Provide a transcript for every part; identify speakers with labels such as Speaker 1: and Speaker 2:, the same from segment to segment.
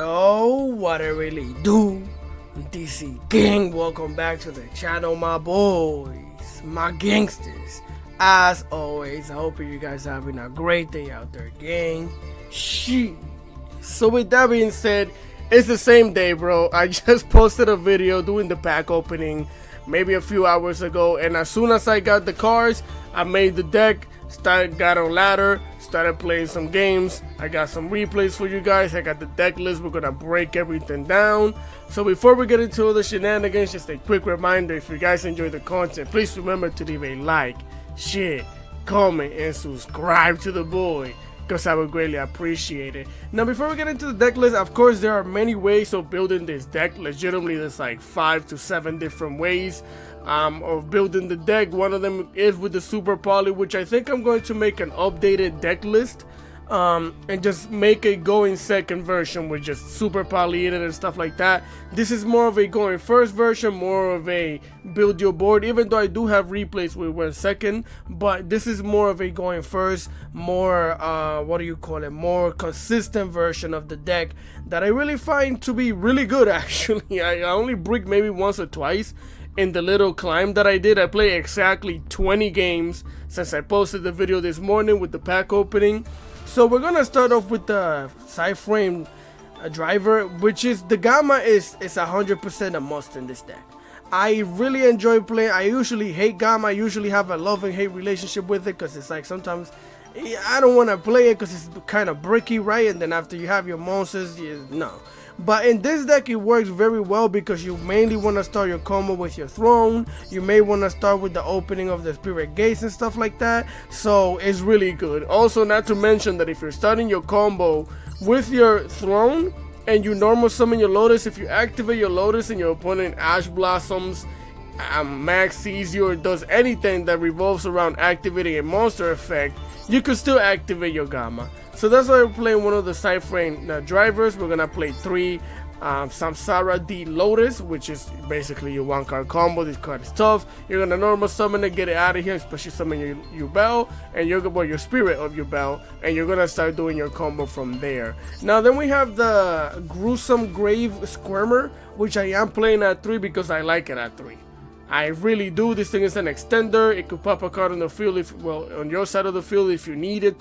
Speaker 1: Yo, what it really do? DC gang, welcome back to the channel, my boys, my gangsters. As always, I hope you guys are having a great day out there, gang. Shit. So with that being said, it's the same day, bro. I just posted a video doing the pack opening maybe a few hours ago, and as soon as I got the cards, I made the deck, got on ladder, started playing some games. I got some replays for you guys. I got the deck list. We're gonna break everything down. So before we get into all the shenanigans, just a quick reminder, if you guys enjoy the content, please remember to leave a like, share, comment, and subscribe to the boy, because I would greatly appreciate it. Now before we get into the deck list, of course there are many ways of building this deck. Legitimately, there's like 5 to 7 different ways of building the deck. One of them is with the super poly, which I think I'm going to make an updated deck list and just make a going second version with just super poly in it and stuff like that. This is more of a going first version, more of a build your board, even though I do have replays with 1 second, but this is more of a going first, more more consistent version of the deck that I really find to be really good. Actually, I only bricked maybe once or twice in the little climb that I did. I played exactly 20 games since I posted the video this morning with the pack opening. So we're gonna start off with the side frame driver, which is the gamma is 100% a must in this deck. I really enjoy playing. I usually hate gamma. I usually have a love and hate relationship with it, because it's like sometimes I don't want to play it because it's kind of bricky, right? And then after you have your monsters, no. But in this deck it works very well because you mainly want to start your combo with your throne. You may want to start with the opening of the spirit gates and stuff like that. So it's really good. Also, not to mention that if you're starting your combo with your throne and you normal summon your lotus, if you activate your lotus and your opponent ash blossoms, max sees you, or does anything that revolves around activating a monster effect, you could still activate your gamma. So that's why we're playing one of the side frame drivers. We're gonna play 3 Samsara D Lotus, which is basically your 1-card combo. This card is tough. You're gonna normal summon it, get it out of here, especially summon your YUBEL and your spirit of YUBEL, and you're gonna start doing your combo from there. Now then we have the Gruesome Grave Squirmer, which I am playing at 3 because I like it at 3. I really do. This thing is an extender. It could pop a card on the field, on your side of the field if you need it.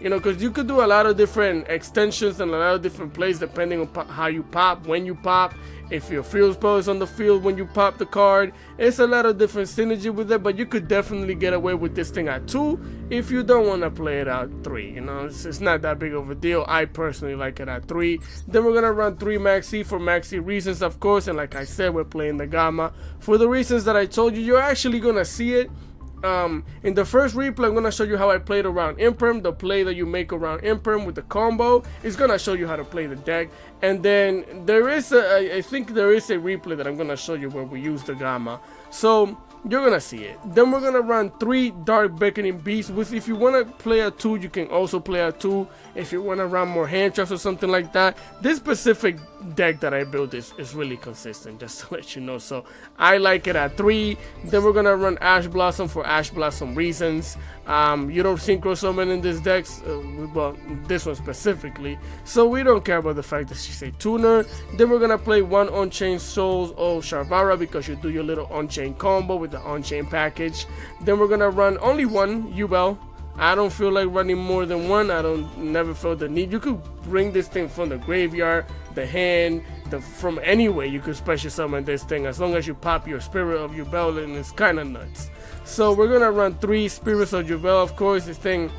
Speaker 1: You know, because you could do a lot of different extensions and a lot of different plays depending on how you pop, when you pop, if your field spell is on the field when you pop the card. It's a lot of different synergy with it, but you could definitely get away with this thing at 2 if you don't want to play it at 3. You know, it's not that big of a deal. I personally like it at 3. Then we're gonna run 3 Maxi for Maxi reasons, of course, and like I said, we're playing the gamma for the reasons that I told you. You're actually gonna see it in the first replay. I'm gonna show you how I played around Imperm. The play that you make around Imperm with the combo is gonna show you how to play the deck. And then there is I think there is a replay that I'm gonna show you where we use the gamma, so you're gonna see it. Then we're gonna run 3 Dark Beckoning Beasts, which if you want to play at 2, you can also play at 2 if you want to run more hand traps or something like that. This specific deck that I built is really consistent, just to let you know, so I like it at 3. Then we're gonna run Ash Blossom for Ash Blossom reasons. You don't synchro summon in this deck, well, this one specifically, so we don't care about the fact that she's a tuner. Then we're gonna play 1 Unchained Souls of Sharvara because you do your little Unchained combo with the Unchained package. Then we're gonna run only 1 YUBEL. I don't feel like running more than 1. Never felt the need. You could bring this thing from the graveyard, the hand, from anywhere. You could special summon this thing as long as you pop your spirit of YUBEL, and it's kind of nuts. So we're gonna run 3 spirits of YUBEL. Of course, this thing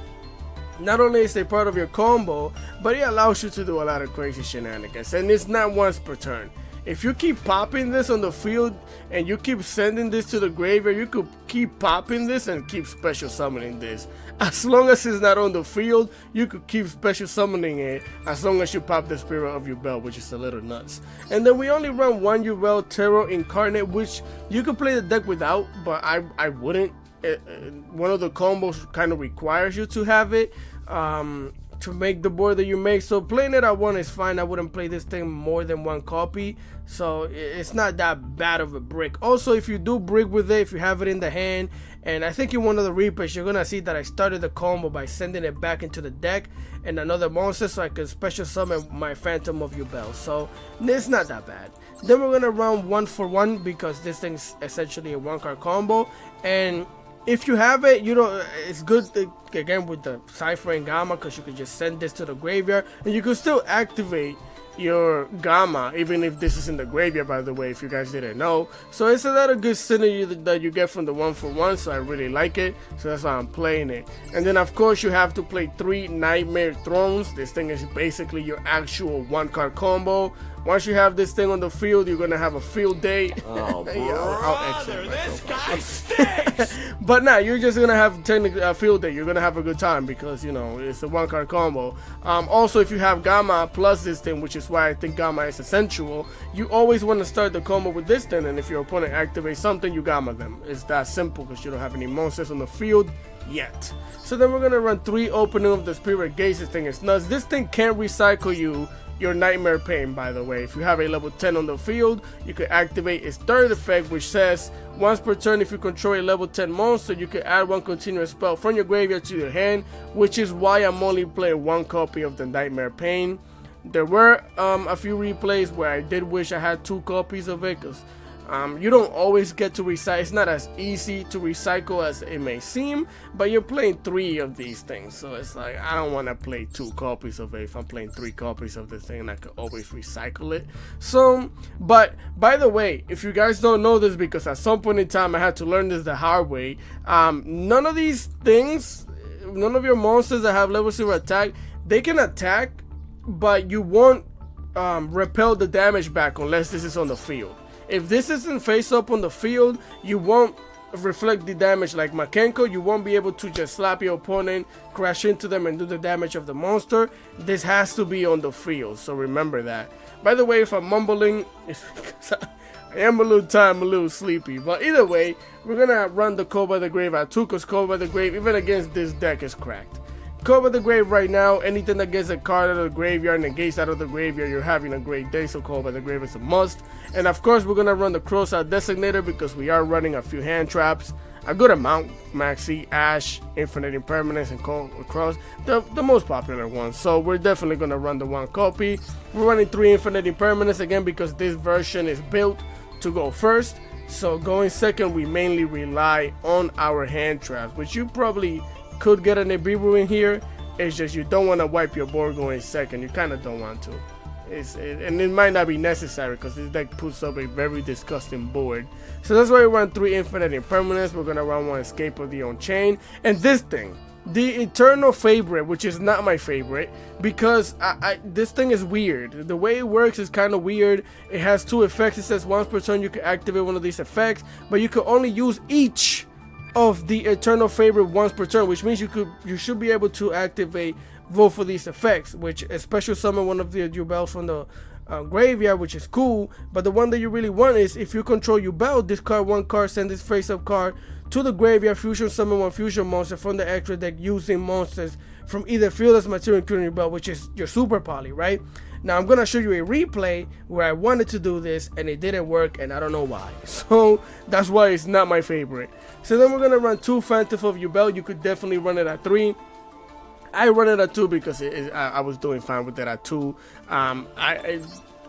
Speaker 1: not only is a part of your combo, but it allows you to do a lot of crazy shenanigans, and it's not once per turn. If you keep popping this on the field and you keep sending this to the graveyard, you could keep popping this and keep special summoning this. As long as it's not on the field, you could keep special summoning it as long as you pop the spirit of YUBEL, which is a little nuts. And then we only run 1 YUBEL Terror Incarnate, which you could play the deck without, but I wouldn't. One of the combos kind of requires you to have it. to make the board that you make. So playing it at 1 is fine. I wouldn't play this thing more than 1 copy, so it's not that bad of a brick. Also, if you do brick with it, if you have it in the hand, and I think in one of the replays you're gonna see that I started the combo by sending it back into the deck and another monster so I can special summon my Phantom of YUBEL. So it's not that bad. Then we're gonna run 1 for 1 because this thing's essentially a 1-card combo, and if you have it, you know, it's good again with the Cypher and Gamma, because you could just send this to the graveyard and you could still activate your Gamma even if this is in the graveyard, by the way, if you guys didn't know. So it's a lot of good synergy that you get from the 1 for 1, so I really like it, so that's why I'm playing it. And then of course you have to play 3 Nightmare Thrones. This thing is basically your actual 1-card combo. Once you have this thing on the field, you're gonna have a field day.
Speaker 2: Oh, brother, this guy stinks.
Speaker 1: But nah, you're just gonna have technically a field day. You're gonna have a good time because, you know, it's a 1-card combo. Also, if you have Gamma plus this thing, which is why I think Gamma is essential, you always want to start the combo with this thing. And if your opponent activates something, you Gamma them. It's that simple because you don't have any monsters on the field yet. So then we're gonna run 3 Opening of the Spirit Gates. This thing is nuts. This thing can't recycle your Nightmare Pain, by the way. If you have a level 10 on the field, you can activate its 3rd effect, which says once per turn, if you control a level 10 monster, you can add 1 continuous spell from your graveyard to your hand, which is why I'm only playing 1 copy of the Nightmare Pain. There were a few replays where I did wish I had 2 copies of it, because you don't always get to recycle. It's not as easy to recycle as it may seem, but you're playing 3 of these things, so it's like I don't want to play 2 copies of it if I'm playing 3 copies of the thing, and I could always recycle it. So, but by the way, if you guys don't know this, because at some point in time I had to learn this the hard way, none of these things, none of your monsters that have level 0 attack, they can attack, but you won't repel the damage back unless this is on the field. If this isn't face up on the field, you won't reflect the damage like Makenko. You won't be able to just slap your opponent, crash into them, and do the damage of the monster. This has to be on the field, so remember that. By the way, if I'm mumbling, it's because I am a little tired, I'm a little sleepy. But either way, we're gonna run the Call by the Grave at 2, because Call by the Grave, even against this deck, is cracked. Call by the Grave right now, anything that gets a card out of the graveyard, negates out of the graveyard, you're having a great day, so Call by the Grave is a must. And of course, we're going to run the Crossout Designator because we are running a few hand traps. A good amount, Maxi, Ash, Infinite Impermanence, and Cross, the most popular ones. So we're definitely going to run the 1 copy. We're running 3 Infinite Impermanence again because this version is built to go first. So going second, we mainly rely on our hand traps, which you probably could get an Ibiru in here. It's just you don't want to wipe your board going second. You kind of don't want to. And it might not be necessary because this deck puts up a very disgusting board. So that's why we run 3 Infinite Impermanence. We're going to run 1 Escape of the Unchained. And this thing, the Eternal Favorite, which is not my favorite, because this thing is weird. The way it works is kind of weird. It has 2 effects. It says once per turn you can activate one of these effects, but you can only use each of the Eternal Favorite once per turn, which means you should be able to activate both of these effects, which is special summon one of the YUBELs from the graveyard, which is cool. But the one that you really want is if you control YUBEL, discard 1 card, send this face-up card to the graveyard, fusion summon 1 fusion monster from the extra deck using monsters from either field as material including YUBEL, which is your super poly, right? Now I'm gonna show you a replay where I wanted to do this and it didn't work, and I don't know why. So that's why it's not my favorite. So then we're gonna run 2 Phantom of YUBEL. You could definitely run it at 3. I run it at 2 because I was doing fine with it at 2. I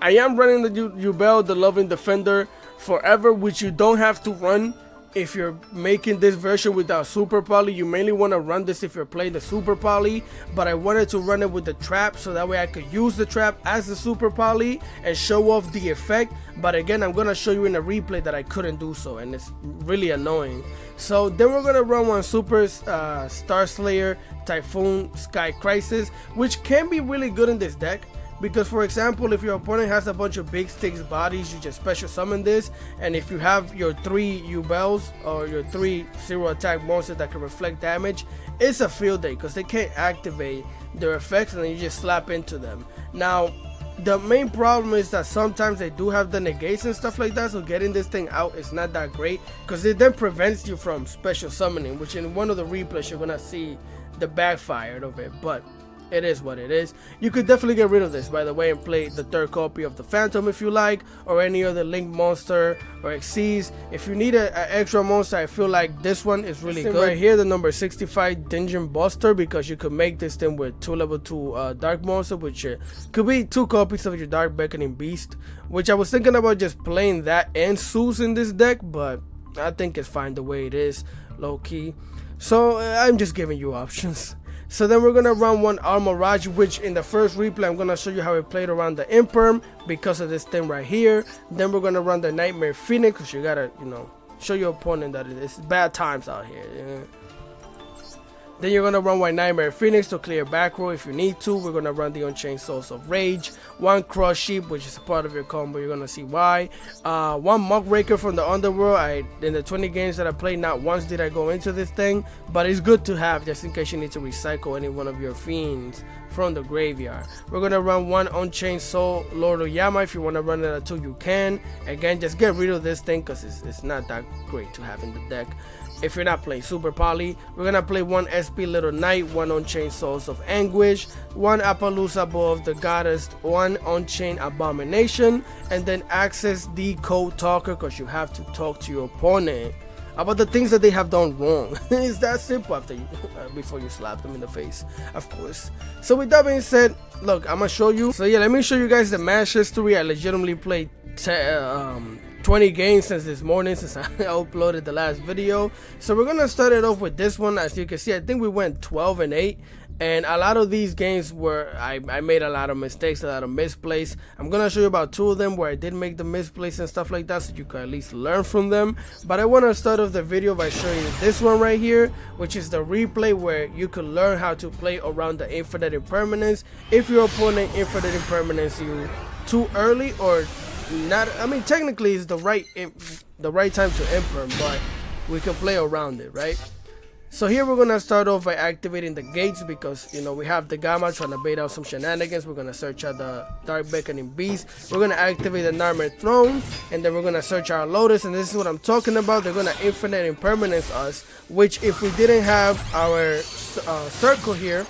Speaker 1: am running the YUBEL, the Loving Defender, forever, which you don't have to run if you're making this version without Super Poly. You mainly want to run this if you're playing the Super Poly, but I wanted to run it with the trap so that way I could use the trap as the Super Poly and show off the effect. But again, I'm going to show you in a replay that I couldn't do so, and it's really annoying. So then we're going to run 1 Super Star Slayer Typhoon Sky Crisis, which can be really good in this deck. Because for example, if your opponent has a bunch of big sticks bodies, you just special summon this, and if you have your 3 YUBELs or your 3 0 attack monsters that can reflect damage, it's a field day because they can't activate their effects and then you just slap into them. Now the main problem is that sometimes they do have the negates and stuff like that, so getting this thing out is not that great because it then prevents you from special summoning, which in one of the replays you're gonna see the backfire of it. But it is what it is. You could definitely get rid of this, by the way, and play the third copy of the Phantom if you like, or any other Link monster or Xyz. If you need an extra monster, I feel like this one is really good. Right here, the number 65 Dungeon Buster, because you could make this thing with 2 level 2 Dark Monster, which could be 2 copies of your Dark Beckoning Beast, which I was thinking about just playing that and Zeus in this deck, but I think it's fine the way it is, low key. So I'm just giving you options. So then we're gonna run one Armorage, which in the first replay I'm gonna show you how it played around the Imperm because of this thing right here. Then we're gonna run the Nightmare Phoenix, because you gotta, you know, show your opponent that it's bad times out here. Yeah. Then you're gonna run one Nightmare Phoenix to clear back row if you need to. We're gonna run the Unchained Souls of Rage, one Cross Sheep, which is a part of your combo. You're gonna see why. One Muckraker from the Underworld. In the 20 games that I played, not once did I go into this thing, but it's good to have just in case you need to recycle any one of your fiends from the graveyard. We're gonna run one Unchained Soul Lord of Yama. If you want to run it at 2, you can. Again, just get rid of this thing because it's not that great to have in the deck if you're not playing Super Poly. We're gonna play one SP Little Knight, one Unchained Souls of Anguish, one Appaloosa Bow of the Goddess, one Unchained Abomination, and then access the Code Talker, because you have to talk to your opponent about the things that they have done wrong. It's that simple after you, before you slap them in the face, of course. So with that being said, look, I'm gonna show you. So yeah, let me show you guys the match history. I legitimately played 20 games since this morning, since I uploaded the last video. So we're gonna start it off with this one. As you can see, I think we went 12-8, and a lot of these games where I made a lot of mistakes, a lot of misplays. I'm gonna show you about 2 of them where I did make the misplays and stuff like that, so you can at least learn from them. But I want to start off the video by showing you this one right here, which is the replay where you can learn how to play around the Infinite Impermanence if your opponent Infinite Impermanence you too early, or not. I mean, technically it's the right time to Imperm, but we can play around it, right? So here we're gonna start off by activating the gates, because you know we have the Gamma trying to bait out some shenanigans. We're gonna search out the Dark Beckoning Beast. We're gonna activate the Nightmare Throne, and then we're gonna search our Lotus. And this is what I'm talking about. They're gonna Infinite Impermanence us, which if we didn't have our circle here,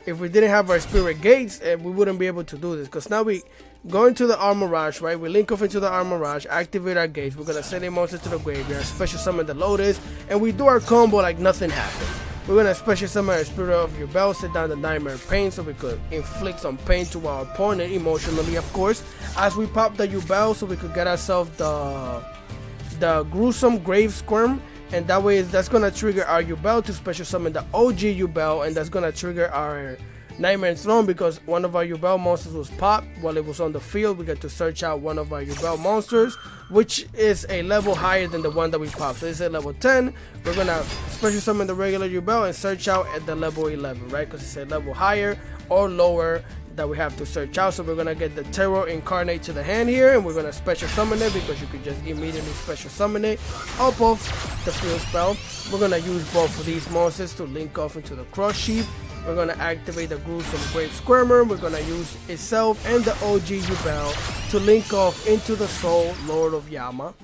Speaker 1: if we didn't have our Spirit Gates, we wouldn't be able to do this. Because now we go into the Armorage, right? We link off into the Armorage, activate our gates. We're gonna send a monster to the graveyard, special summon the Lotus, and we do our combo like nothing happened. We're gonna special summon our Spirit of YUBEL, set down the Nightmare Pain, so we could inflict some pain to our opponent emotionally, of course, as we pop the YUBEL, so we could get ourselves the gruesome Grave Squirm. And that way, that's gonna trigger our YUBEL to special summon the OG YUBEL, and that's gonna trigger our Nightmare Throne, because one of our YUBEL monsters was popped while it was on the field. We get to search out one of our YUBEL monsters, which is a level higher than the one that we popped. So it's at level 10. We're gonna special summon the regular YUBEL and search out at the level 11, right? Because it's a level higher or lower that we have to search out. So we're gonna get the Terror Incarnate to the hand here, and we're gonna special summon it, because you could just immediately special summon it up off the field spell. We're gonna use both of these monsters to link off into the Cross Sheep. We're gonna activate the gruesome Grave Squirmer. We're gonna use itself and the OG YUBEL to link off into the Soul Lord of Yama.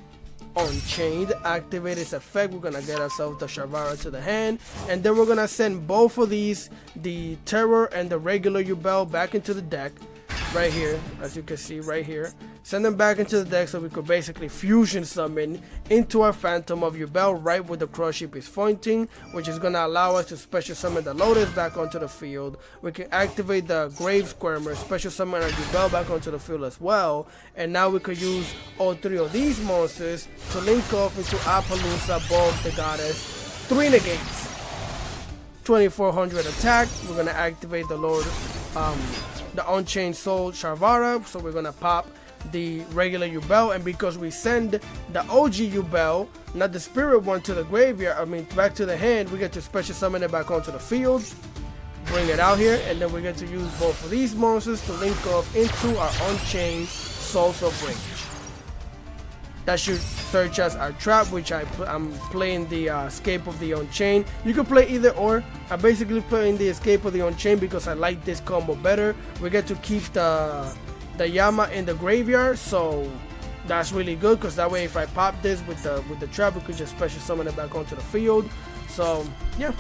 Speaker 1: Unchained, activate its effect. We're gonna get ourselves the Sharvara to the hand, and then we're gonna send both of these, the Terror and the regular YUBEL, back into the deck right here, as you can see right here. Send them back into the deck so we could basically fusion summon into our Phantom of YUBEL right where the Cross Sheep is pointing, which is gonna allow us to special summon the Lotus back onto the field. We can activate the Grave Squirmer, special summon our YUBEL back onto the field as well, and now we could use all 3 of these monsters to link off into Appaloosa, Bow of the Goddess, 3 negates, 2400 attack. We're gonna activate the Lord, the Unchained Soul Sharvara, so we're gonna pop the regular YUBEL, and because we send the OG YUBEL, not the spirit one, to the graveyard, I mean back to the hand, we get to special summon it back onto the field, bring it out here, and then we get to use both of these monsters to link off into our Unchained Souls of Rage. That should search as our trap, which I'm playing the Escape of the Unchained. You can play either or. I basically play in the Escape of the Unchained because I like this combo better. We get to keep the Yama in the graveyard, so that's really good, because that way if I pop this with the trap, we could just special summon it back onto the field. So yeah,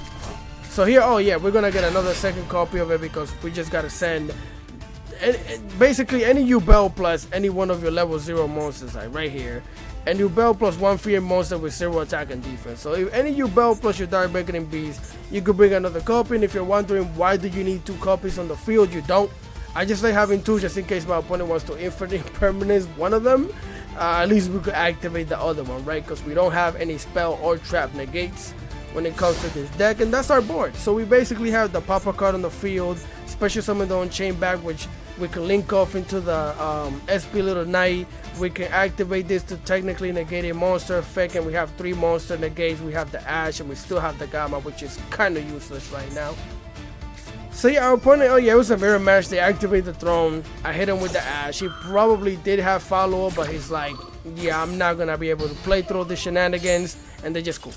Speaker 1: So here, oh yeah, we're gonna get another second copy of it because we just gotta send basically any YUBEL plus any one of your level 0 monsters, like right here, and YUBEL plus 1 fear monster with 0 attack and defense. So if any YUBEL plus your Dark Beckoning Beast, you could bring another copy. And if you're wondering why do you need 2 copies on the field, you don't. I just like having 2 just in case my opponent wants to infinite permanence one of them. At least we could activate the other one, right? Because we don't have any spell or trap negates when it comes to this deck, and that's our board. So we basically have the pop-up card on the field, special summon the Unchained back, which we can link off into the SP Little Knight. We can activate this to technically negate a monster effect, and we have 3 monster negates. We have the Ash, and we still have the Gamma, which is kind of useless right now. So yeah, our opponent, oh yeah, it was a mirror match. They activate the throne. I hit him with the Ash. He probably did have follow-up, but he's like, yeah, I'm not gonna be able to play through the shenanigans, and they just cool.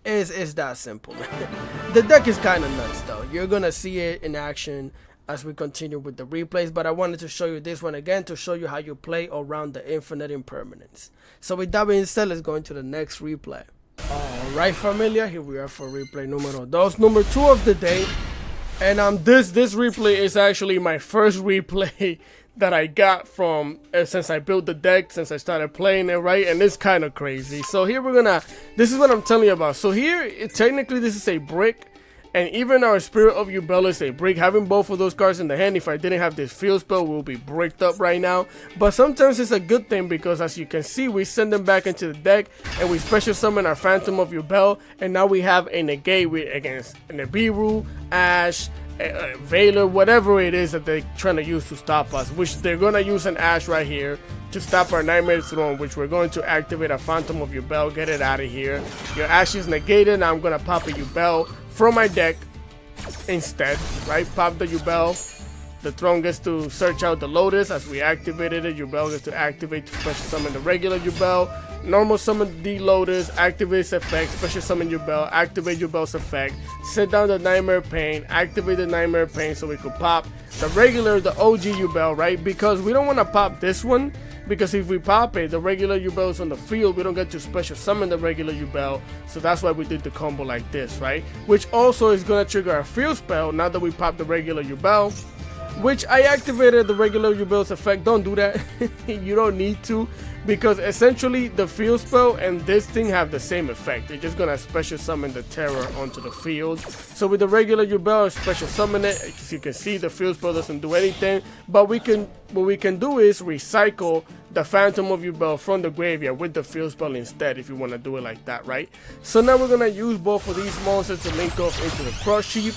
Speaker 1: It's that simple, man. The deck is kind of nuts though. You're gonna see it in action as we continue with the replays, but I wanted to show you this one again to show you how you play around the infinite impermanence. So with that being said, let's go into the next replay. Alright familia, here we are for replay numero 2, number 2 of the day. And this replay is actually my first replay that I got from since I built the deck, since I started playing it, right? And it's kind of crazy. So here this is what I'm telling you about. So here, technically this is a brick, and even our Spirit of YUBEL is a brick. Having both of those cards in the hand, if I didn't have this field spell, we'll be bricked up right now. But sometimes it's a good thing because, as you can see, we send them back into the deck and we special summon our Phantom of YUBEL, and now we have a negate against Nibiru, Ash, Valor, whatever it is that they're trying to use to stop us, which they're going to use an Ash right here to stop our Nightmare Throne, which we're going to activate a Phantom of YUBEL, get it out of here. Your Ash is negated, now I'm going to pop a YUBEL from my deck instead, right? Pop the YUBEL. The Throne gets to search out the Lotus. As we activated it, YUBEL gets to activate to special summon the regular YUBEL. Normal summon the Lotus, activate its effect, special summon YUBEL, activate YUBEL's effect, set down the Nightmare Pain, activate the Nightmare Pain so we could pop the regular, the OG YUBEL, right? Because we don't want to pop this one, because if we pop it, the regular YUBEL is on the field, we don't get to special summon the regular YUBEL, so that's why we did the combo like this, right? Which also is going to trigger a field spell now that we pop the regular YUBEL, which I activated the regular YUBEL's effect. Don't do that. You don't need to, because essentially the field spell and this thing have the same effect. They're just gonna special summon the terror onto the field. So with the regular YUBEL, special summon it. As you can see, the field spell doesn't do anything, but what we can do is recycle the Phantom of YUBEL from the graveyard with the field spell instead, if you want to do it like that, right? So now we're gonna use both of these monsters to link off into the Crush Heap.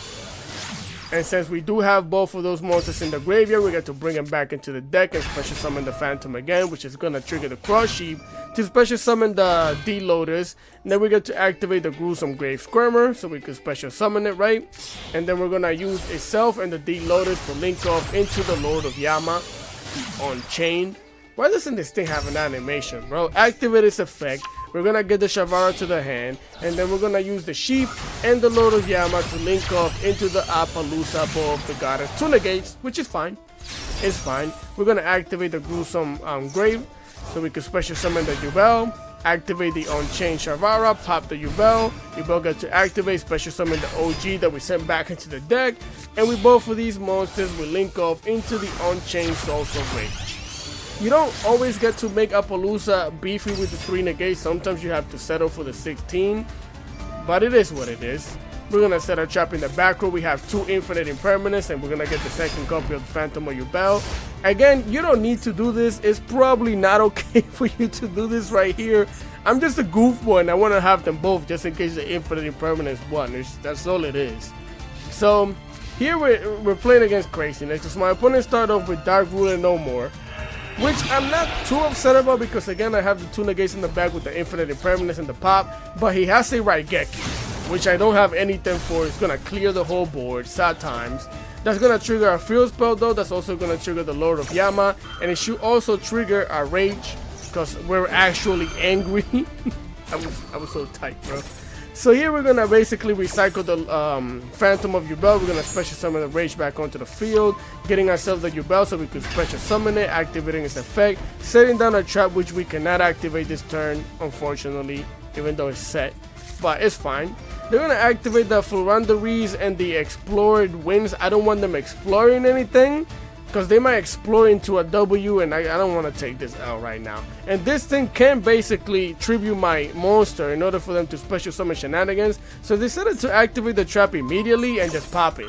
Speaker 1: And since we do have both of those monsters in the graveyard, we get to bring them back into the deck and special summon the Phantom again, which is going to trigger the Crush Heap to special summon the D-Lotus. And then we get to activate the Gruesome Grave Squirmer, so we can special summon it, right? And then we're going to use itself and the D-Lotus to link off into the Lord of Yama on Chain. Why doesn't this thing have an animation, bro? Activate its effect. We're going to get the Shavara to the hand, and then we're going to use the Sheep and the Lord of Yama to link off into the Appaloosa Bow of the Goddess. 2 negates, which is fine. It's fine. We're going to activate the Gruesome Grave, so we can special summon the YUBEL, activate the Unchained Shavara, pop the YUBEL. YUBEL gets to activate, special summon the OG that we sent back into the deck, and with both of these monsters, we link off into the Unchained Souls of Rage. You don't always get to make Appaloosa beefy with the 3 negates. Sometimes you have to settle for the 16, but it is what it is. We're going to set our trap in the back row. We have 2 infinite impermanence, and we're going to get the second copy of the Phantom of YUBEL. Again, you don't need to do this. It's probably not okay for you to do this right here. I'm just a goofball, and I want to have them both just in case the infinite impermanence won. That's all it is. So here we're playing against craziness, because my opponent started off with Dark Ruler No More, which I'm not too upset about, because again I have the 2 negates in the back with the infinite impermanence and the pop, but he has a Raigeki, which I don't have anything for. It's gonna clear the whole board, sad times. That's gonna trigger a field spell though. That's also gonna trigger the Lord of Yama, and it should also trigger our Rage, because we're actually angry. I was so tight, bro. So here we're gonna basically recycle the Phantom of YUBEL. We're gonna special summon the Rage back onto the field, getting ourselves the YUBEL so we can special summon it, activating its effect, setting down a trap which we cannot activate this turn, unfortunately, even though it's set, but it's fine. They're gonna activate the Floranderies and the Explored Winds. I don't want them exploring anything, because they might explore into a W, and I don't want to take this L right now. And this thing can basically tribute my monster in order for them to special summon shenanigans. So they decided to activate the trap immediately and just pop it.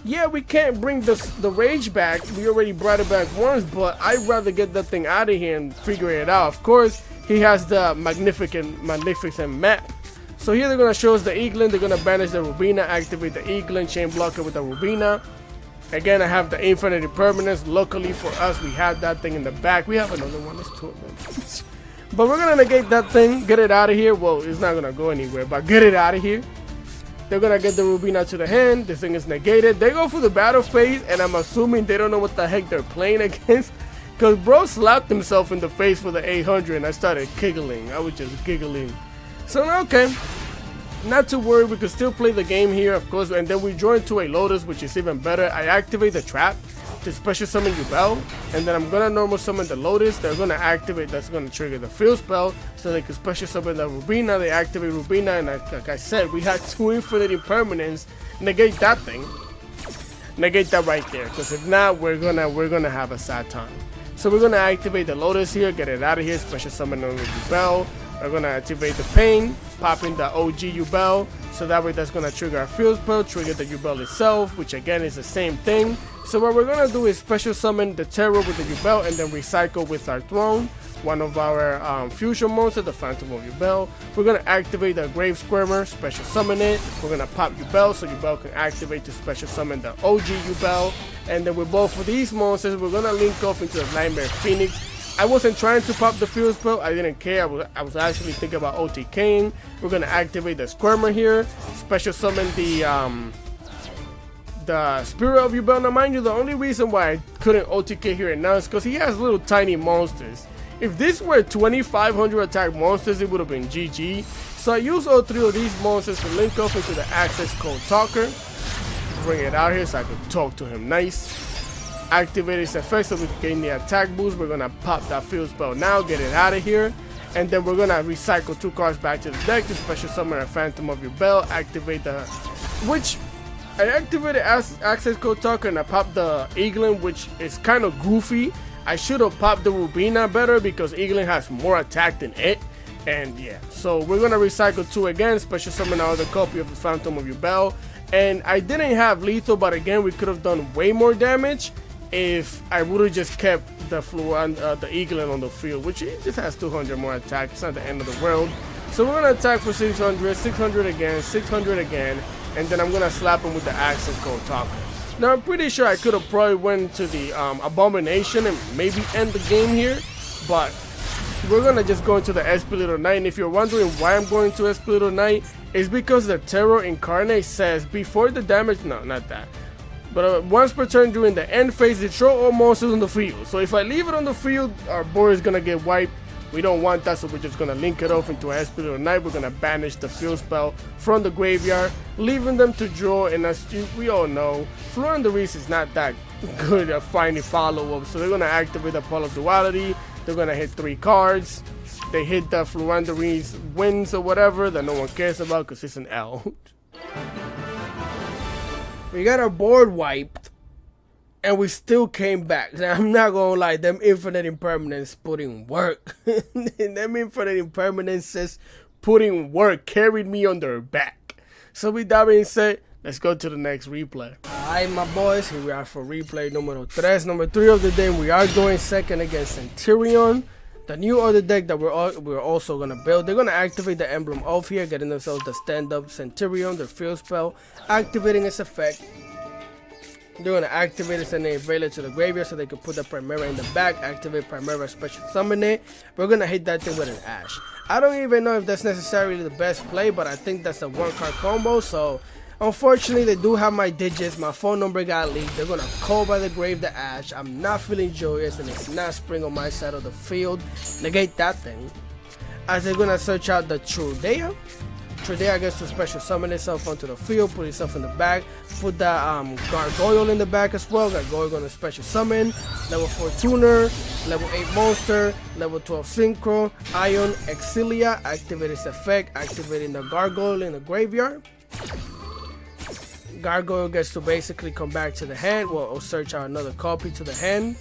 Speaker 1: Yeah, we can't bring the rage back. We already brought it back once, but I'd rather get that thing out of here and figure it out. Of course, he has the magnificent map. So here they're gonna show us the Eaglin. They're gonna banish the Rubina, activate the Eaglin, chain blocker with the Rubina. Again, I have the Infinite Impermanence. Luckily for us, we have that thing in the back. We have another one. Let's do it. But we're gonna negate that thing, get it out of here. Well, it's not gonna go anywhere, but get it out of here. They're gonna get the Rubina to the hand. This thing is negated. They go for the battle phase, and I'm assuming they don't know what the heck they're playing against, because bro slapped himself in the face for the 800, and I started giggling. I was just giggling. So okay, not to worry, we can still play the game here, of course. And then we join to a Lotus, which is even better. I activate the trap to special summon YUBEL, and then I'm gonna normal summon the Lotus. They're gonna activate, that's gonna trigger the field spell, so they can special summon the Rubina. They activate Rubina, and like I said, we had 2 Infinite Impermanence. Negate that thing, negate that right there, because if not, we're gonna have a sad time. So we're gonna activate the Lotus here, get it out of here, special summon on the YUBEL. We're gonna activate the pain, pop in the OG YUBEL, so that way that's gonna trigger our field spell, trigger the YUBEL itself, which again is the same thing. So what we're gonna do is special summon the Terror with the YUBEL, and then recycle with our Throne, one of our fusion monsters, the Phantom of YUBEL. We're gonna activate the Grave Squirmer, special summon it. We're gonna pop YUBEL, so YUBEL can activate to special summon the OG YUBEL. And then with both of these monsters, we're gonna link off into the Nightmare Phoenix. I wasn't trying to pop the field spell, I didn't care. I was actually thinking about OTKing. We're gonna activate the Squirmer here, special summon the Spirit of YUBEL. Now mind you, the only reason why I couldn't OTK here and now is because he has little tiny monsters. If this were 2500 attack monsters, it would have been GG. So I use all 3 of these monsters to link up into the Access Code Talker. Bring it out here so I could talk to him nice. Activate its effect so we can gain the attack boost. We're gonna pop that field spell now, get it out of here, and then we're gonna recycle 2 cards back to the deck to special summon a Phantom of YUBEL. Activate the, which I activated as Access Code Talker, and I popped the Eaglin, which is kind of goofy. I should have popped the Rubina better because Eaglin has more attack than it. And yeah, so we're gonna recycle 2 again, special summon another copy of the Phantom of YUBEL. And I didn't have lethal, but again, we could have done way more damage if I would have just kept the Eaglin on the field, which it just has 200 more attack. It's not the end of the world. So we're gonna attack for 600, 600 again, 600 again, and then I'm gonna slap him with the Access Code Talker. Now I'm pretty sure I could have probably went to the Abomination and maybe end the game here, but we're gonna just go into the Espiritu Knight. And if you're wondering why I'm going to Espiritu Knight, it's because the Terror Incarnate says before the damage, no, not that. But once per turn during the end phase, destroy all monsters on the field. So if I leave it on the field, our board is gonna get wiped. We don't want that, so we're just gonna link it off into Espiritu Knight. We're gonna banish the field spell from the graveyard, leaving them to draw. And as we all know, Floranderies is not that good at finding follow-up. So they're gonna activate the Pole of Duality. They're gonna hit 3 cards. They hit the Floranderies wins or whatever that no one cares about because it's an L. We got our board wiped, and we still came back. Now, I'm not gonna lie, them Infinite Impermanence put in work. Them Infinite Impermanences put in work, carried me on their back. So with that being said, let's go to the next replay. Alright my boys, here we are for replay number 3. Number 3 of the day. We are going second against Centurion. The new other deck that we're also gonna build. They're gonna activate the Emblem of here, getting themselves the stand-up Centurion, their field spell, activating its effect. They're gonna activate it and then rail it to the graveyard so they can put the Primera in the back, activate Primera, special summon it. We're gonna hit that thing with an Ash. I don't even know if that's necessarily the best play, but I think that's a 1-card combo. So unfortunately, they do have my digits. My phone number got leaked. They're gonna call by the grave the Ash. I'm not feeling joyous, and it's not spring on my side of the field. Negate that thing. As they're gonna search out the Trudea Tridea gets to special summon itself onto the field, put itself in the back, put that Gargoyle in the back as well. Gargoyle gonna special summon. Level 4 Tuner, level 8 Monster, level 12 Synchro, Ion, Exilia, activate its effect, activating the Gargoyle in the graveyard. Gargoyle gets to basically come back to the hand, or search out another copy to the hand.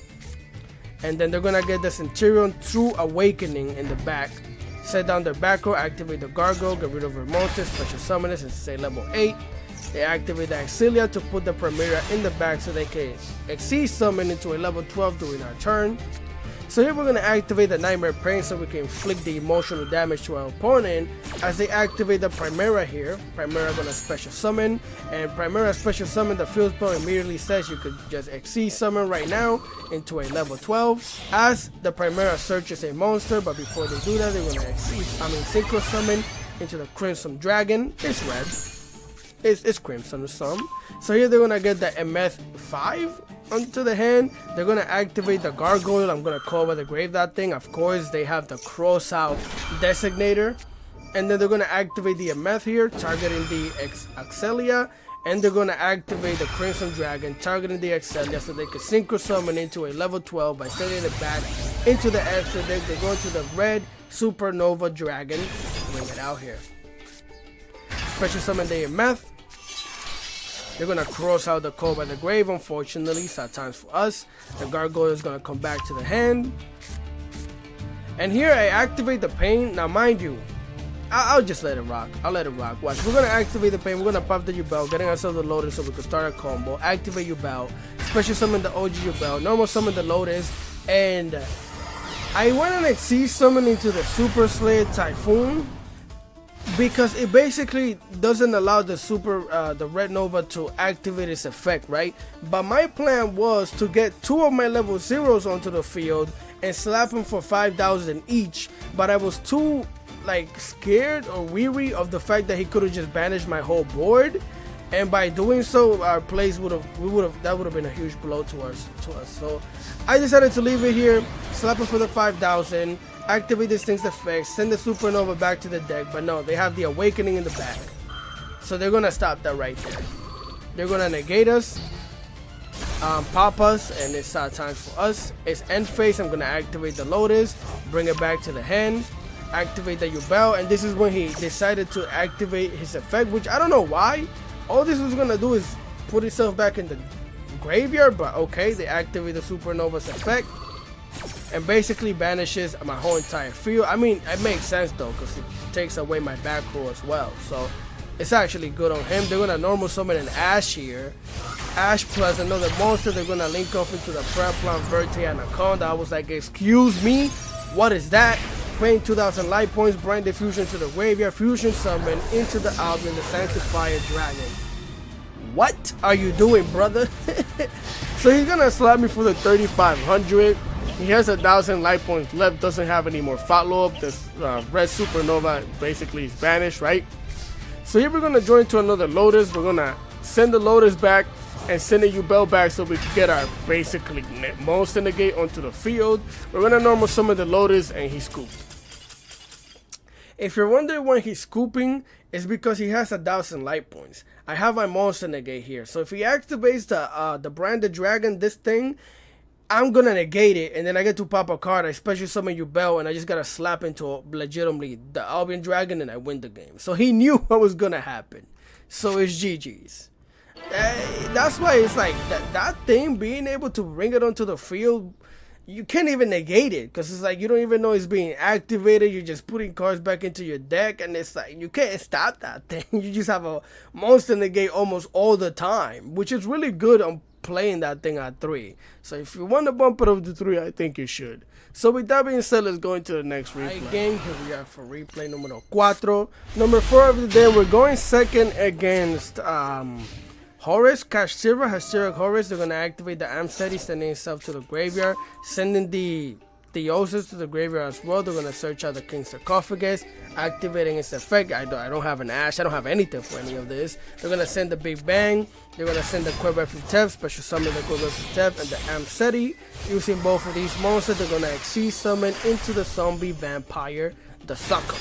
Speaker 1: And then they're gonna get the Centurion True Awakening in the back. Set down their back row, activate the Gargoyle, get rid of her monster, special summon it, and say level 8. They activate the Exilia to put the Primera in the back so they can exceed summon into a level 12 during our turn. So here we're going to activate the Nightmare Pain so we can inflict the emotional damage to our opponent. As they activate the Primera here, Primera going to special summon, and Primera special summon, the field spell immediately says you could just exceed summon right now into a level 12. As the Primera searches a monster, but before they do that, they're going to synchro summon into the Crimson Dragon. It's red. It's Crimson or some. So here they're going to get the MF5 onto the hand. They're going to activate the Gargoyle. I'm going to call by the grave that thing. Of course, they have the cross out designator. And then they're going to activate the MF here, targeting the Exilia. And they're going to activate the Crimson Dragon, targeting the Exilia, so they can synchro summon into a level 12 by sending it back into the extra deck. They go into the red Supernova Dragon. Bring it out here. Special summon the MF. They're gonna cross out the call by the grave, unfortunately, sad times for us. The Gargoyle is gonna come back to the hand. And here I activate the Pain. Now mind you, I'll just let it rock. I'll let it rock. Watch, we're gonna activate the Pain, we're gonna pop the YUBEL, getting ourselves the Lotus so we can start a combo. Activate YUBEL, special summon the OG YUBEL, normal summon the Lotus, and I went and exceed summon into the Super Slayer Typhoon, because it basically doesn't allow the Red Nova to activate its effect, right? But my plan was to get 2 of my level 0s onto the field and slap them for 5,000 each, but I was too scared or weary of the fact that he could have just banished my whole board, and by doing so our plays that would have been a huge blow to us. So I decided to leave it here, slap it for the 5,000, activate this thing's effect, send the Supernova back to the deck. But no, they have the Awakening in the back, so they're gonna stop that right there. They're gonna negate us, pop us, and it's sad times for us. It's end phase. I'm gonna activate the Lotus, bring it back to the hand, activate the YUBEL, and this is when he decided to activate his effect, which I don't know why. All this was gonna do is put itself back in the graveyard, but okay, they activate the Supernova's effect and basically banishes my whole entire field. I mean, it makes sense though, because it takes away my back row as well, so it's actually good on him. They're gonna normal summon an Ash here, Ash plus another monster. They're gonna link off into the Preplan Verte Anaconda. I was like, excuse me, what is that? Paying 2,000 life points, Brain Diffusion to the graveyard, Fusion Summon into the Albion, the Sanctifier Dragon. What are you doing, brother? So he's gonna slap me for the 3,500. He has 1,000 life points left, doesn't have any more follow-up. This red Supernova basically is banished, right? So here we're gonna join to another Lotus. We're gonna send the Lotus back and send a YUBEL back so we can get our basically monster negate onto the field. We're gonna normal summon the Lotus and he scooped. If you're wondering why he's scooping, it's because he has 1,000 life points. I have my monster negate here, so if he activates the Branded Dragon, this thing, I'm gonna negate it, and then I get to pop a card. I special summon YUBEL, and I just gotta slap into legitimately the Albion Dragon, and I win the game. So he knew what was gonna happen. So it's GG's. That's why it's like that thing, being able to bring it onto the field, you can't even negate it, because it's like you don't even know it's being activated. You're just putting cards back into your deck, and it's like you can't stop that thing. You just have a monster negate almost all the time, which is really good on playing that thing at 3. So if you want to bump it up to 3, I think you should. So with that being said, let's go into the next replay. Game, here we are for replay numero 4. Number 4 of the day, we're going second against Horus, Kashtira, Hysteric Horus. They're going to activate the Amseti, sending itself to the graveyard, sending the Theosis to the graveyard as well. They're going to search out the King's Sarcophagus, activating its effect. I don't have an Ash. I don't have anything for any of this. They're going to send the Big Bang. They're going to send the Quiver Tef, special summon the Quiver Tef, and the Amseti. Using both of these monsters, they're going to exceed summon into the zombie vampire, the Sucker.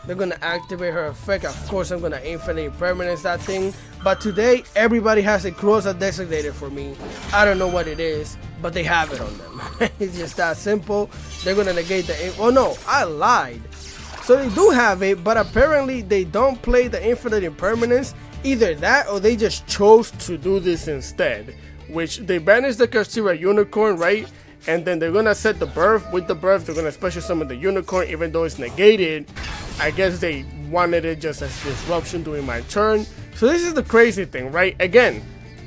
Speaker 1: They're gonna activate her effect. Of course, I'm gonna infinite impermanence that thing. But today, everybody has a cross designated for me. I don't know what it is, but they have it on them. It's just that simple. They're gonna negate the. Oh no, I lied. So they do have it, but apparently they don't play the infinite impermanence. Either that, or they just chose to do this instead. Which they banished the Castura Unicorn, right? And then they're gonna set the birth. With the birth, they're gonna special summon the unicorn, even though it's negated. I guess they wanted it just as disruption during my turn. So this is the crazy thing, right? Again,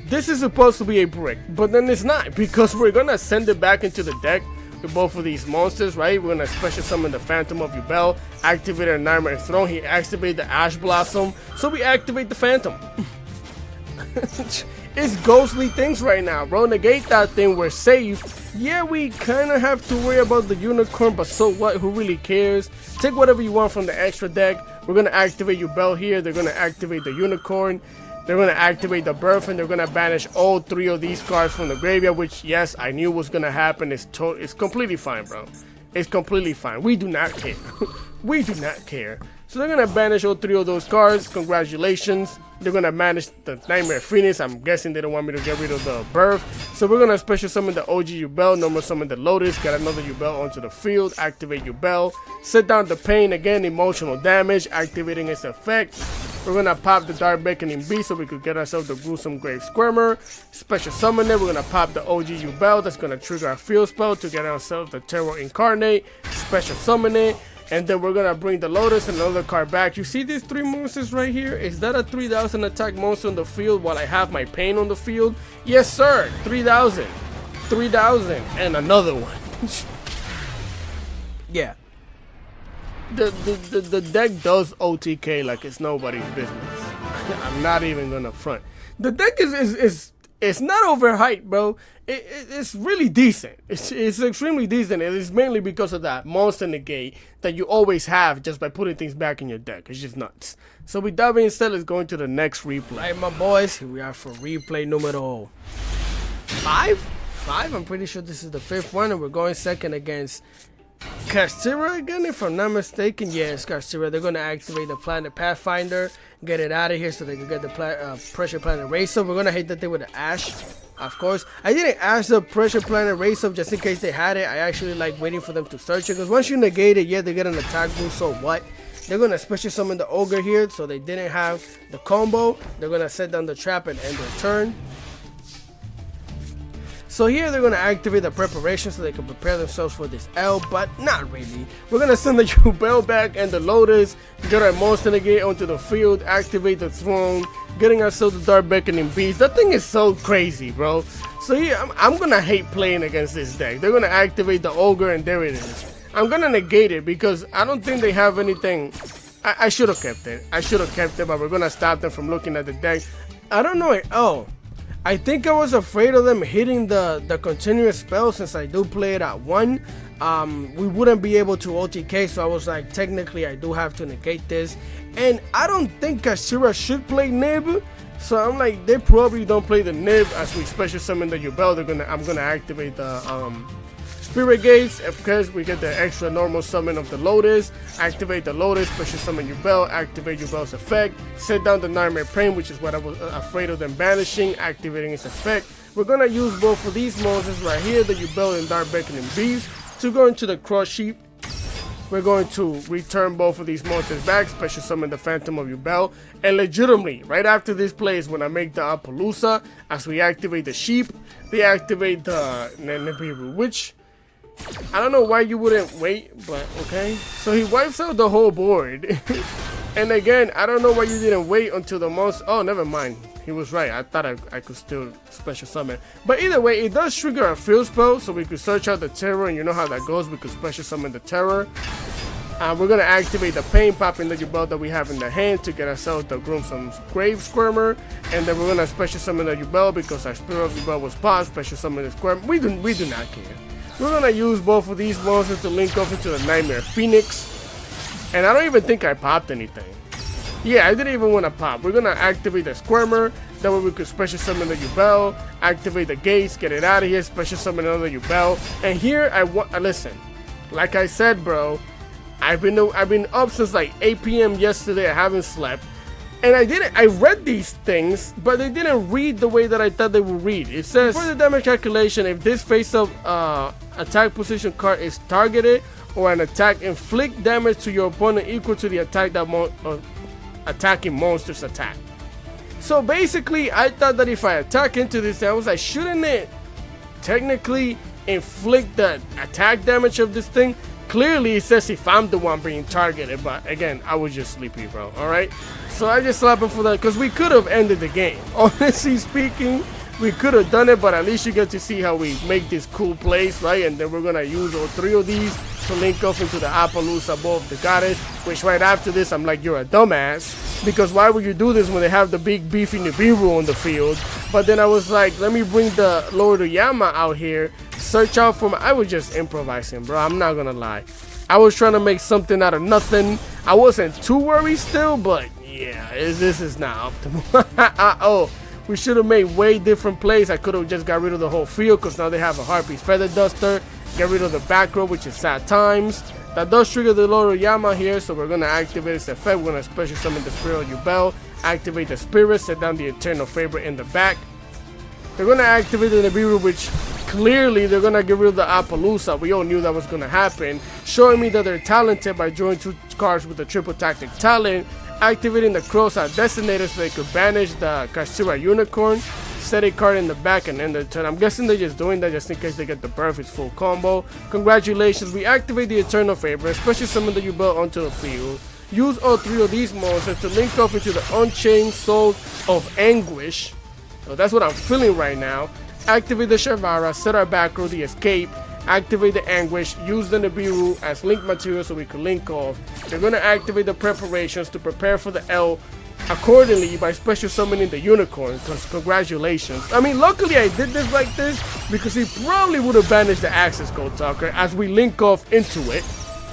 Speaker 1: this is supposed to be a brick, but then it's not, because we're gonna send it back into the deck with both of these monsters, right? We're gonna special summon the Phantom of YUBEL, activate our Nightmare Throne. He activate the Ash Blossom, so we activate the Phantom. It's ghostly things right now, bro. Negate that thing, we're safe. Yeah, we kind of have to worry about the unicorn, but so what? Who really cares? Take whatever you want from the extra deck. We're gonna activate YUBEL here. They're gonna activate the unicorn. They're gonna activate the birth, and they're gonna banish all 3 of these cards from the graveyard. Which, yes, I knew was gonna happen. It's completely fine, bro. It's completely fine. We do not care. We do not care. So they're gonna banish all 3 of those cards. Congratulations. They're gonna manage the Nightmare Phoenix. I'm guessing they don't want me to get rid of the birth. So we're gonna special summon the OG YUBEL, normal summon the Lotus, get another YUBEL onto the field, activate YUBEL, set down the pain again, emotional damage, activating its effect. We're gonna pop the Dark Beckoning Beast so we could get ourselves the Gruesome Grave Squirmer. Special summon it. We're gonna pop the OG YUBEL. That's gonna trigger our field spell to get ourselves the Terror Incarnate. Special summon it. And then we're gonna bring the Lotus and another card back. You see these 3 monsters right here? Is that a 3000 attack monster on the field while I have my pain on the field? Yes, sir. 3000. 3000. And another one. Yeah. The deck does OTK like it's nobody's business. I'm not even gonna front. The deck is it's not overhyped, bro. It's really decent. It's extremely decent. It is mainly because of that monster negate that you always have just by putting things back in your deck. It's just nuts. So with that being said, let's go into the next replay. Alright, my boys, here we are for replay numero 5? I'm pretty sure this is the 5th one, and we're going second against Castura again, if I'm not mistaken. Yes, Castura. They're going to activate the Planet Pathfinder, get it out of here so they can get the Pressure Planet Race Up. We're going to hit that thing with the Ash, of course. I didn't ask the Pressure Planet Race Up just in case they had it. I actually like waiting for them to search it, because once you negate it, yeah, they get an attack boost, so what? They're going to special summon the Ogre here, so they didn't have the combo. They're going to set down the trap and end their turn. So here they're going to activate the preparation so they can prepare themselves for this L, but not really. We're going to send the YUBEL back and the Lotus, get our monster negate onto the field, activate the throne, getting ourselves the Dark Beckoning Beast. That thing is so crazy, bro. So here, I'm going to hate playing against this deck. They're going to activate the Ogre, and there it is. I'm going to negate it because I don't think they have anything. I should have kept it. I should have kept it, but we're going to stop them from looking at the deck. I don't know. Oh. I think I was afraid of them hitting the continuous spell, since I do play it at 1. We wouldn't be able to OTK, so I was like, technically I do have to negate this. And I don't think Castura should play Nib, so I'm like, they probably don't play the Nib. As we special summon the YUBEL, I'm gonna activate the Spirit Gates. Of course, we get the extra normal summon of the Lotus. Activate the Lotus, special summon YUBEL, activate YUBEL's effect, set down the Nightmare Pain, which is what I was afraid of them banishing, activating its effect. We're gonna use both of these monsters right here, the YUBEL and Dark Beckoning Beast, to go into the Crush Heap. We're going to return both of these monsters back, special summon the Phantom of YUBEL, and legitimately, right after this play is when I make the Appaloosa. As we activate the Sheep, they activate the Nibiru, which I don't know why you wouldn't wait, but okay. So he wipes out the whole board. And again, I don't know why you didn't wait until the monster. Oh, never mind. He was right. I thought I could still special summon. But either way, it does trigger a field spell, so we could search out the Terror, and you know how that goes. We could special summon the Terror. We're going to activate the Pain, popping the YUBEL that we have in the hand to get ourselves the Gruesome Grave Squirmer. And then we're going to special summon the YUBEL because our Spirit of YUBEL was paused. Special summon the Squirmer. We do not care. We're going to use both of these monsters to link up into the Nightmare Phoenix. And I don't even think I popped anything. Yeah, I didn't even want to pop. We're going to activate the Squirmer. That way we could special summon the YUBEL. Activate the gates. Get it out of here. Special summon another YUBEL. And here I want... listen. Like I said, bro. I've been up since like 8 p.m. yesterday. I haven't slept. And I read these things, but they didn't read the way that I thought they would read. It says, for the damage calculation, if this face-up attack position card is targeted or an attack inflict damage to your opponent equal to the attack that attacking monster's attack. So basically, I thought that if I attack into this, I was like, shouldn't it technically inflict the attack damage of this thing? Clearly, it says if I'm the one being targeted, but again, I was just sleepy, bro, alright? So I just slapped him for that, because we could have ended the game. Honestly speaking, we could have done it, but at least you get to see how we make this cool place, right? And then we're going to use all 3 of these to link up into the Appaloosa above the goddess, which right after this, I'm like, you're a dumbass, because why would you do this when they have the big beefy Nibiru on the field? But then I was like, let me bring the Lord Oyama out here, search out for I was just improvising, bro. I'm not gonna lie. I was trying to make something out of nothing. I wasn't too worried still, but yeah, this is not optimal. Oh, we should have made way different plays. I could have just got rid of the whole field, because now they have a Harpy's Feather Duster. Get rid of the back row, which is sad times. That does trigger the Lord Oyama here, so we're gonna activate its effect. We're gonna special summon the Spirit of YUBEL, activate the Spirit, set down the Eternal Favorite in the back. They're gonna activate the Nibiru, which clearly they're gonna get rid of the Appaloosa. We all knew that was gonna happen, showing me that they're talented by drawing 2 cards with the triple tactic talent, activating the Crows at Designator so they could banish the Kashira Unicorn, set a card in the back and end their turn. I'm guessing they're just doing that just in case they get the birth. It's full combo. Congratulations, we activate the Eternal Favor, especially summon the YUBEL onto the field. Use all 3 of these monsters to link up into the Unchained Soul of Anguish. So that's what I'm feeling right now. Activate the Shavara, set our back row, the Escape, activate the Anguish, use the Nibiru as link material so we can link off. They're going to activate the preparations to prepare for the L accordingly by special summoning the Unicorn, because congratulations. I mean, luckily I did this like this, because he probably would have banished the Access Code Talker as we link off into it.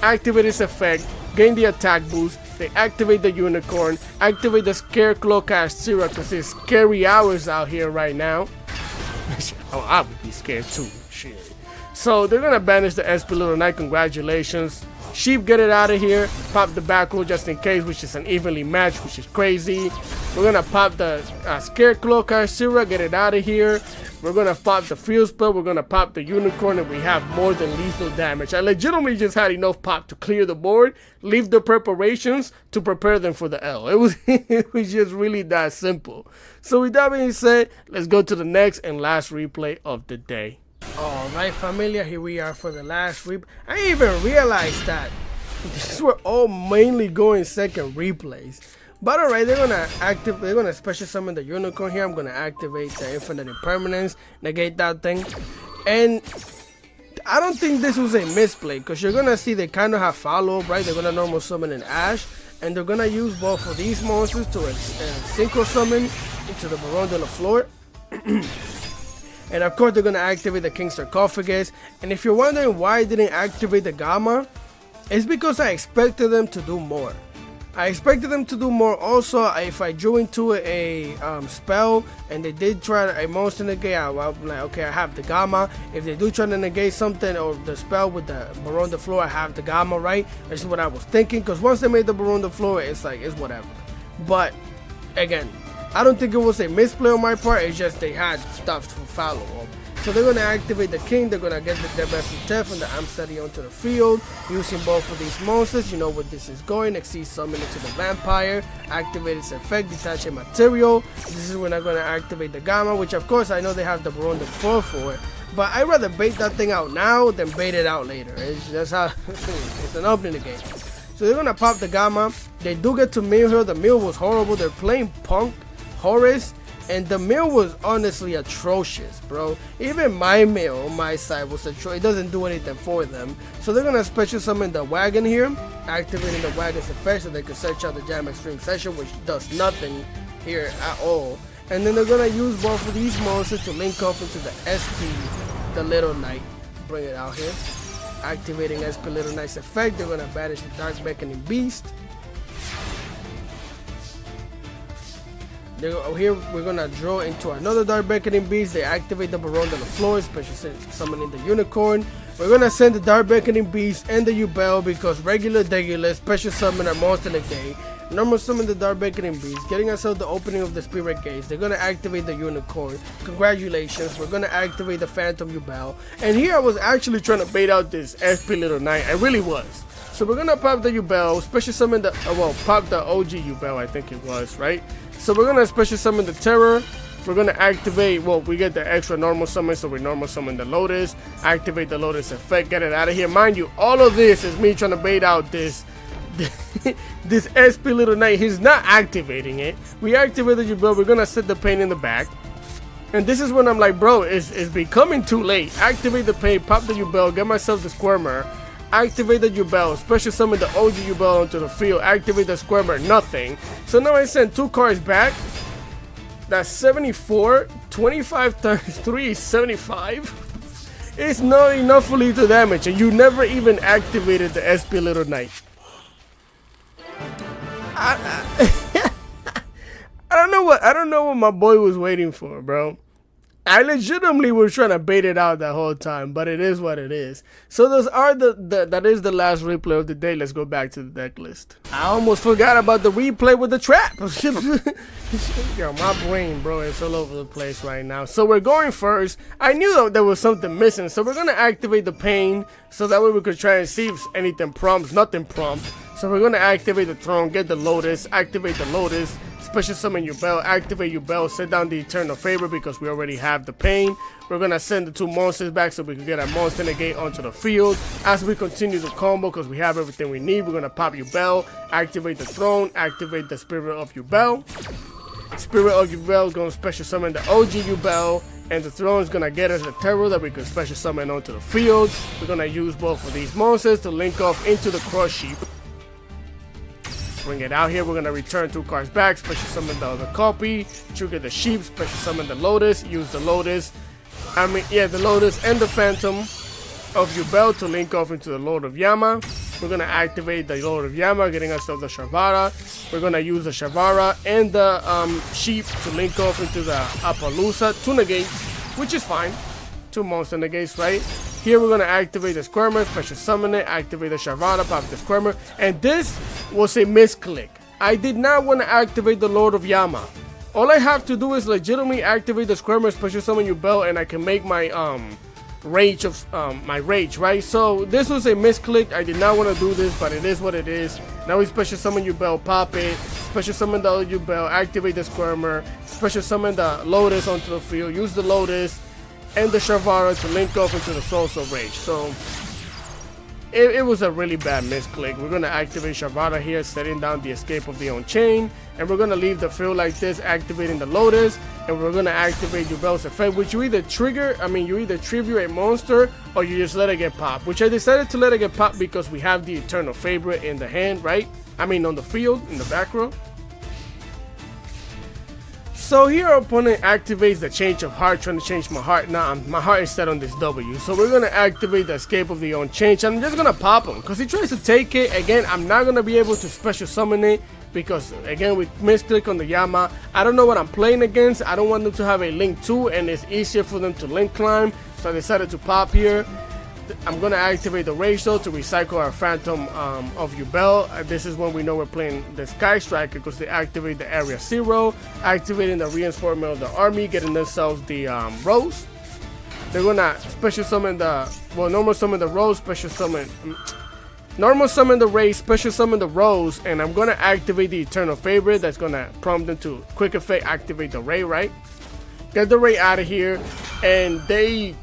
Speaker 1: Activate its effect, gain the attack boost, they activate the Unicorn, activate the Scarecrow Kashira, because it's scary hours out here right now. Oh, I would be scared too, shit. So they're gonna banish the SP Little Knight, congratulations. Sheep, get it out of here. Pop the back row just in case, which is an evenly matched, which is crazy. We're gonna pop the Scarecrow Kashira, get it out of here. We're gonna pop the field spell, we're gonna pop the Unicorn, and we have more than lethal damage. I legitimately just had enough pop to clear the board, leave the preparations to prepare them for the L. It was just really that simple. So with that being said, let's go to the next and last replay of the day. Alright familia, here we are for the last replay. I didn't even realize that these were all mainly going second replays. But alright, they're gonna special summon the Unicorn here. I'm gonna activate the Infinite Impermanence, negate that thing. And I don't think this was a misplay, because you're gonna see they kind of have follow-up, right? They're gonna normal summon an Ash, and they're gonna use both of these monsters to synchro summon into the Baron de la Flor. And of course they're gonna activate the King Sarcophagus. And if you're wondering why I didn't activate the Gamma, it's because I expected them to do more. Also, if I drew into a spell and they did try a monster negate, I'm like, okay, I have the Gamma. If they do try to negate something or the spell with the Baron de Flor, I have the Gamma, right? This is what I was thinking, because once they made the Baron de Flor, it's like, it's whatever. But again, I don't think it was a misplay on my part. It's just they had stuff to follow up. So they're going to activate the King. They're going to get their best attack from the Amsteady onto the field. Using both of these monsters. You know what this is going. Exceed summon into the Vampire. Activate its effect. Detach a material. This is when I'm going to activate the Gamma. Which of course I know they have the Baron de Flor for it. But I'd rather bait that thing out now than bait it out later. That's how it's an opening game. So they're going to pop the Gamma. They do get to mill here. The mill was horrible. They're playing Punk, Horus. And the mill was honestly atrocious, bro. Even my mill on my side was atrocious. It doesn't do anything for them. So they're going to special summon the Wagon here. Activating the Wagon's effect so they can search out the Jam Extreme Session, which does nothing here at all. And then they're going to use both of these monsters to link up into the SP, the Little Knight. Bring it out here. Activating SP Little Knight's effect. They're going to banish the Dark Beckoning Beast. Here we're gonna draw into another Dark Beckoning Beast. They activate the Baron de la Flor, special summoning the Unicorn. We're gonna send the Dark Beckoning Beast and the YUBEL because regular Decklist, special summon our monster negate, normal summon the Dark Beckoning Beast, getting ourselves the opening of the Spirit Gates. They're gonna activate the Unicorn. Congratulations, we're gonna activate the Phantom YUBEL. And here I was actually trying to bait out this SP Little Knight. I really was. So we're gonna pop the YUBEL, special summon the, pop the OG YUBEL, I think it was, right? So we're gonna special summon the Terror. We're gonna activate, we get the extra normal summon, so we normal summon the Lotus, activate the Lotus effect, get it out of here. Mind you, all of this is me trying to bait out this this SP Little Knight. He's not activating it. We activated YUBEL, we're gonna set the pain in the back. And this is when I'm like, bro, it's becoming too late. Activate the pain, pop the YUBEL, get myself the Squirmer, activate the YUBEL, special summon the OG YUBEL onto the field, activate the Squirmer, nothing. So now I send 2 cards back. That's 74, 25 times 3 is 75. It's not enough for lethal damage, and you never even activated the SP Little Knight. I don't know what my boy was waiting for, bro. I legitimately was trying to bait it out that whole time, but it is what it is. So those are that is the last replay of the day. Let's go back to the deck list. I almost forgot about the replay with the trap. Yo, my brain, bro, is all over the place right now. So we're going first. I knew that there was something missing, so we're gonna activate the pain, so that way we could try and see if anything prompts. Nothing prompt. So we're gonna activate the throne, get the Lotus, activate the Lotus, special summon YUBEL, activate YUBEL, set down the Eternal Favor because we already have the pain. We're gonna send the 2 monsters back so we can get our monster negate onto the field. As we continue the combo, because we have everything we need, we're gonna pop YUBEL, activate the throne, activate the Spirit of YUBEL. Spirit of YUBEL is gonna special summon the OG YUBEL, and the throne is gonna get us the Terror that we can special summon onto the field. We're gonna use both of these monsters to link off into the Cross Sheep. Bring it out here. We're gonna return 2 cards back, special summon the other copy, trigger the sheep, special summon the Lotus, use the Lotus. The Lotus and the Phantom of YUBEL to link off into the Lord of Yama. We're gonna activate the Lord of Yama, getting ourselves the Shavara. We're gonna use the Shavara and the sheep to link off into the Appaloosa to negate, which is fine. 2 monster negates, right? Here we're gonna activate the Squirmer, special summon it, activate the Shavara, pop the Squirmer, and this was a misclick. I did not want to activate the Lord of Yama. All I have to do is legitimately activate the Squirmer, special summon YUBEL, and I can make my rage, right? So this was a misclick. I did not want to do this, but it is what it is. Now we special summon YUBEL, pop it, special summon the other YUBEL, activate the Squirmer, special summon the Lotus onto the field, use the Lotus and the Shavara to link off into the Source of Rage. So it was a really bad misclick. We're going to activate Shavara here, setting down the Escape of the On-Chain, and we're going to leave the field like this, activating the Lotus, and we're going to activate YUBEL's effect, which you either trigger a monster, or you just let it get popped, which I decided to let it get popped because we have the Eternal Favorite in the hand, right? On the field, in the back row. So here our opponent activates the Change of Heart, trying to change my heart. Nah, my heart is set on this W. So we're going to activate the Escape of the On-Chain. I'm just going to pop him because he tries to take it. Again, I'm not going to be able to special summon it because, again, we misclick on the Yama. I don't know what I'm playing against. I don't want them to have a Link 2, and it's easier for them to Link Climb. So I decided to pop here. I'm going to activate the Rage though to recycle our Phantom of YUBEL. This is when we know we're playing the Sky Striker because they activate the Area 0, activating the reinforcement of the army, getting themselves the Rose. They're going to special summon normal summon the Rose, special summon, normal summon the Rage, special summon the Rose, and I'm going to activate the Eternal Favorite. That's going to prompt them to quick effect activate the Ray, right? Get the Ray out of here, and they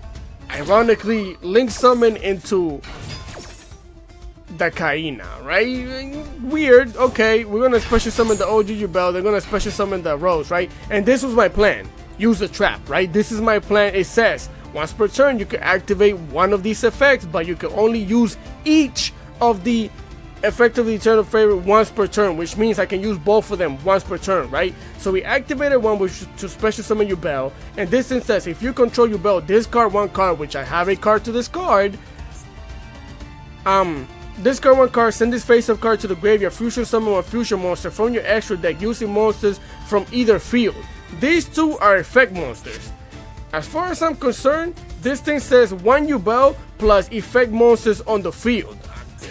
Speaker 1: ironically link summon into the Kaina, right? Weird. Okay, we're gonna special summon the OG YUBEL, they're gonna special summon the Rose, right? And this was my plan. Use the trap, right? This is my plan. It says once per turn you can activate one of these effects, but you can only use each of the effect of the Eternal Favorite once per turn, which means I can use both of them once per turn, right? So we activated one to special summon YUBEL, and this says if you control YUBEL, discard 1 card, which I have a card to discard. Discard 1 card, send this face-up card to the graveyard, fusion summon 1 fusion monster from your extra deck using monsters from either field. These 2 are effect monsters. As far as I'm concerned, this thing says 1 YUBEL plus effect monsters on the field.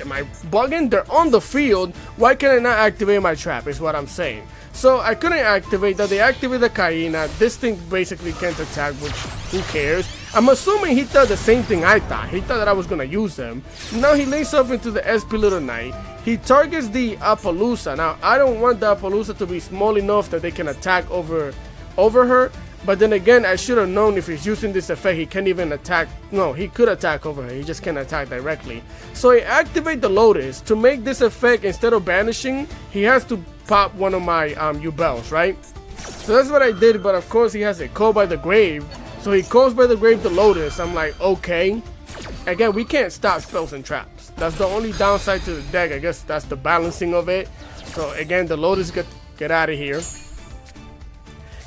Speaker 1: Am I bugging? They're on the field. Why can I not activate my trap is what I'm saying. So I couldn't activate that. They activate the Kaina. This thing basically can't attack, which who cares? I'm assuming he thought the same thing I thought. He thought that I was gonna use them. Now he links up into the SP Little Knight. He targets the Appaloosa. Now I don't want the Appaloosa to be small enough that they can attack over her. But then again, I should have known if he's using this effect, he can't even attack. No, he could attack over her. He just can't attack directly. So he activates the Lotus. To make this effect, instead of banishing, he has to pop one of my YUBELs, right? So that's what I did. But of course, he has a Call by the Grave. So he calls by the Grave the Lotus. I'm like, okay. Again, we can't stop spells and traps. That's the only downside to the deck. I guess that's the balancing of it. So again, the Lotus get out of here.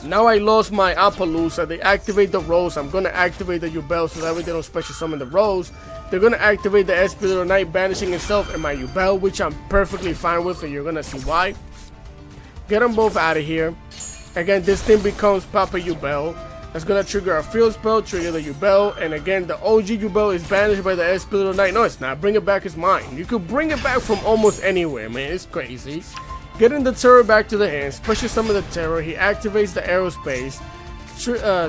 Speaker 1: Now I lost my Appaloosa. They activate the Rose. I'm gonna activate the YUBEL so that way they don't special summon the Rose. They're gonna activate the SP Little Knight, banishing itself and my YUBEL, which I'm perfectly fine with, and you're gonna see why. Get them both out of here. Again, this thing becomes Papa YUBEL. That's gonna trigger a field spell, trigger the YUBEL, and again the OG YUBEL is banished by the SP Little Knight. No, it's not. Bring it back is mine. You could bring it back from almost anywhere, man. It's crazy. Getting the Terror back to the hand, special summon the Terror. He activates the Aerospace.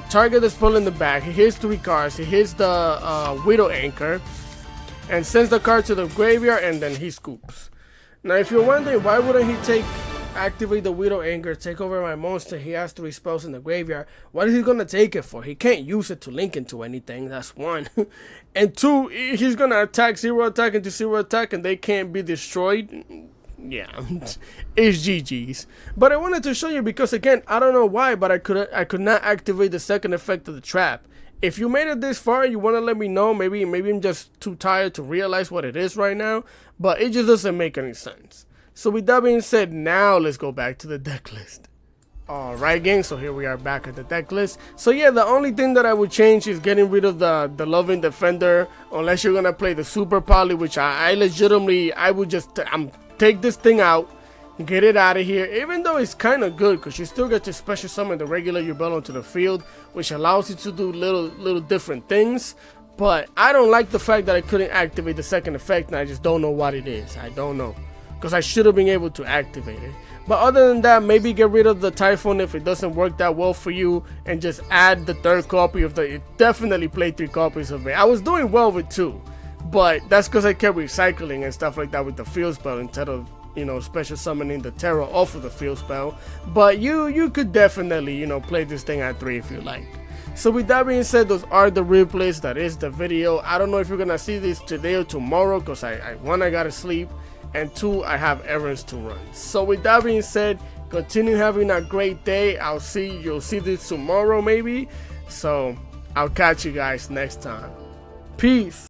Speaker 1: Target the spell in the back. He hits 3 cards. He hits the Widow Anchor and sends the card to the graveyard, and then he scoops. Now, if you're wondering why wouldn't he activate the Widow Anchor, take over my monster, he has 3 spells in the graveyard. What is he gonna take it for? He can't use it to link into anything. That's 1. And 2, he's gonna attack 0 attack into 0 attack, and they can't be destroyed. Yeah, it's GG's. But I wanted to show you because again, I don't know why, but I could not activate the second effect of the trap. If you made it this far, you want to let me know. Maybe I'm just too tired to realize what it is right now, but it just doesn't make any sense. So with that being said, now let's go back to the deck list. Alright gang, so here we are back at the deck list. So yeah, the only thing that I would change is getting rid of the Loving Defender, unless you're gonna play the Super Poly, which I legitimately, I would just take this thing out, get it out of here, even though it's kind of good because you still get to special summon the regular YUBEL onto the field, which allows you to do little different things. But I don't like the fact that I couldn't activate the second effect, and I just don't know what it is. I don't know, because I should have been able to activate it. But other than that, maybe get rid of the Typhoon if it doesn't work that well for you, and just add the 3rd copy of the, definitely play 3 copies of it. I was doing well with 2. But that's because I kept recycling and stuff like that with the field spell instead of, you know, special summoning the Terror off of the field spell. But you could definitely, you know, play this thing at 3 if you like. So with that being said, those are the replays. That is the video. I don't know if you're gonna see this today or tomorrow because one, I gotta sleep, and 2, I have errands to run. So with that being said, continue having a great day. You'll see this tomorrow maybe. So I'll catch you guys next time. Peace.